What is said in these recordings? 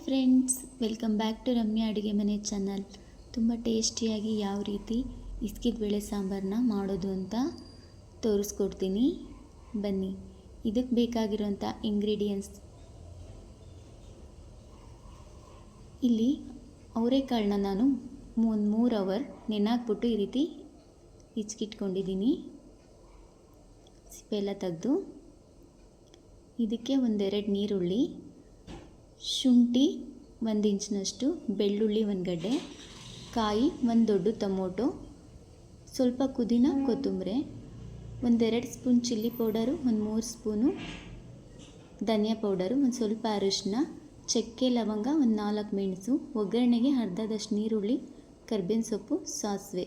Friends, welcome back to Ramya ಅಡುಗೆ ಮನೆ channel. ತುಂಬ ಟೇಸ್ಟಿಯಾಗಿ ಯಾವ ರೀತಿ ಇಸ್ಕಿದ ಬೇಳೆ ಸಾಂಬಾರನ್ನ ಮಾಡೋದು ಅಂತ ತೋರಿಸ್ಕೊಡ್ತೀನಿ. ಬನ್ನಿ. ಇದಕ್ಕೆ ಬೇಕಾಗಿರೋಂಥ ಇಂಗ್ರೀಡಿಯೆಂಟ್ಸ್ ಇಲ್ಲಿ ಅವರೆಕಾಳನ್ನ ನಾನು 3 ಅವರ್ ನೆನೆಹಾಕ್ಬಿಟ್ಟು ಈ ರೀತಿ ಹಿಚ್ಕಿಟ್ಕೊಂಡಿದ್ದೀನಿ. ಸಿಪ್ಪೆ ಎಲ್ಲ ತೆಗೆದು ಇದಕ್ಕೆ 1-2 ನೀರುಳ್ಳಿ, ಶುಂಠಿ 1 ಇಂಚಿನಷ್ಟು, ಬೆಳ್ಳುಳ್ಳಿ 1 ಗಡ್ಡೆ, ಕಾಯಿ 1 ದೊಡ್ಡ ಟೊಮೊಟೊ, ಸ್ವಲ್ಪ ಪುದೀನ, ಕೊತ್ತಂಬರಿ, 1-2 ಸ್ಪೂನ್ ಚಿಲ್ಲಿ ಪೌಡರು, 3 ಸ್ಪೂನು ಧನಿಯಾ ಪೌಡರು, ಸ್ವಲ್ಪ ಅರಿಶಿನ, ಚಕ್ಕೆ ಲವಂಗ, 4 ಮೆಣಸು, ಒಗ್ಗರಣೆಗೆ ಅರ್ಧದಷ್ಟು ನೀರುಳ್ಳಿ, ಕರ್ಬೇವಿನ ಸೊಪ್ಪು, ಸಾಸಿವೆ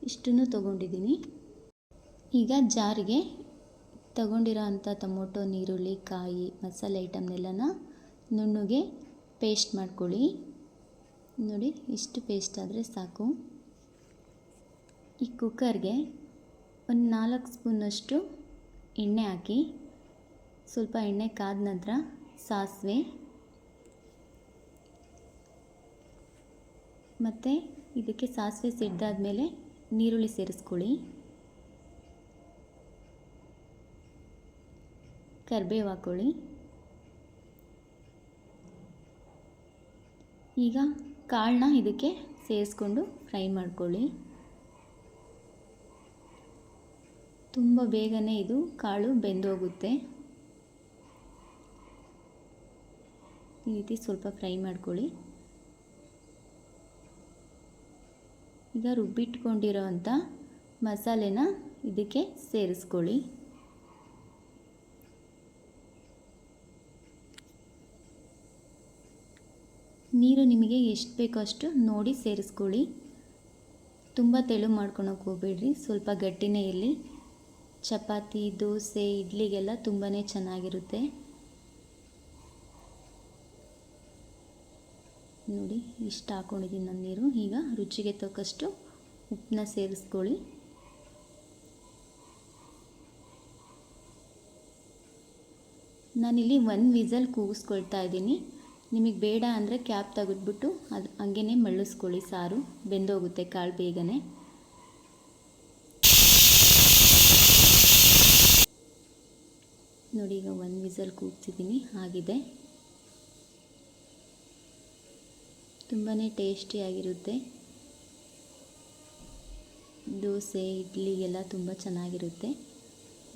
ಇಷ್ಟನ್ನು ತೊಗೊಂಡಿದ್ದೀನಿ. ಈಗ ಜಾರಿಗೆ ತಗೊಂಡಿರೋ ಅಂಥ ಟೊಮೊಟೊ, ನೀರುಳ್ಳಿ, ಕಾಯಿ, ಮಸಾಲೆ ಐಟಮ್ನೆಲ್ಲನ ನುಣ್ಣಗೆ ಪೇಸ್ಟ್ ಮಾಡ್ಕೊಳ್ಳಿ. ನೋಡಿ, ಇಷ್ಟು ಪೇಸ್ಟ್ ಆದರೆ ಸಾಕು. ಈ ಕುಕ್ಕರ್ಗೆ 4 ಸ್ಪೂನಷ್ಟು ಎಣ್ಣೆ ಹಾಕಿ, ಸ್ವಲ್ಪ ಎಣ್ಣೆ ಕಾದ ನಂತರ ಸಾಸಿವೆ ಮತ್ತು ಇದಕ್ಕೆ ಸಾಸಿವೆ ಸಿಡ್ದಾದ್ಮೇಲೆ ನೀರುಳ್ಳಿ ಸೇರಿಸ್ಕೊಳ್ಳಿ. ಕರಿಬೇವು ಹಾಕ್ಕೊಳ್ಳಿ. ಈಗ ಕಾಳನ್ನ ಇದಕ್ಕೆ ಸೇರಿಸ್ಕೊಂಡು ಫ್ರೈ ಮಾಡ್ಕೊಳ್ಳಿ. ತುಂಬ ಬೇಗನೆ ಇದು ಕಾಳು ಬೆಂದೋಗುತ್ತೆ. ಈ ರೀತಿ ಸ್ವಲ್ಪ ಫ್ರೈ ಮಾಡ್ಕೊಳ್ಳಿ. ಈಗ ರುಬ್ಬಿಟ್ಕೊಂಡಿರೋ ಅಂಥ ಮಸಾಲೆನ ಇದಕ್ಕೆ ಸೇರಿಸ್ಕೊಳ್ಳಿ. ನೀರು ನಿಮಗೆ ಎಷ್ಟು ಬೇಕೋ ಅಷ್ಟು ನೋಡಿ ಸೇರಿಸ್ಕೊಳ್ಳಿ. ತುಂಬ ತೆಳು ಮಾಡ್ಕೊಳಕ್ಕೆ ಹೋಗಬೇಡ್ರಿ, ಸ್ವಲ್ಪ ಗಟ್ಟಿನೇ ಇರಲಿ. ಚಪಾತಿ, ದೋಸೆ, ಇಡ್ಲಿಗೆಲ್ಲ ತುಂಬಾ ಚೆನ್ನಾಗಿರುತ್ತೆ. ನೋಡಿ, ಇಷ್ಟು ಹಾಕ್ಕೊಂಡಿದ್ದೀನಿ ನಾನು ನೀರು. ಈಗ ರುಚಿಗೆ ತಕ್ಕಷ್ಟು ಉಪ್ಪನ್ನ ಸೇರಿಸ್ಕೊಳ್ಳಿ. ನಾನಿಲ್ಲಿ 1 ವಿಸಲ್ ಕೂಗಿಸ್ಕೊಳ್ತಾ ಇದ್ದೀನಿ. ನಿಮಗೆ ಬೇಡ ಅಂದರೆ ಕ್ಯಾಪ್ ತೆಗೆದ್ಬಿಟ್ಟು ಅದು ಹಂಗೇ ಮಳ್ಳಿಸ್ಕೊಳ್ಳಿ. ಸಾರು ಬೆಂದೋಗುತ್ತೆ ಕಾಳು ಬೇಗನೆ. ನೋಡಿ, ಈಗ 1 ವಿಸಲ್ ಕೂಗ್ತಿದ್ದೀನಿ, ಆಗಿದೆ. ತುಂಬಾ ಟೇಸ್ಟಿಯಾಗಿರುತ್ತೆ. ದೋಸೆ, ಇಡ್ಲಿಗೆಲ್ಲ ತುಂಬ ಚೆನ್ನಾಗಿರುತ್ತೆ.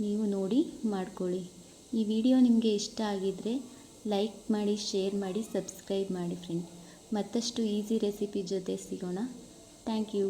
ನೀವು ನೋಡಿ ಮಾಡ್ಕೊಳ್ಳಿ. ಈ ವಿಡಿಯೋ ನಿಮಗೆ ಇಷ್ಟ ಆಗಿದ್ದರೆ ಲೈಕ್ ಮಾಡಿ, ಶೇರ್ ಮಾಡಿ, ಸಬ್ಸ್ಕ್ರೈಬ್ ಮಾಡಿ ಫ್ರೆಂಡ್. ಮತ್ತಷ್ಟು ಈಸಿ ರೆಸಿಪಿ ಜೊತೆ ಸಿಗೋಣ. Thank you.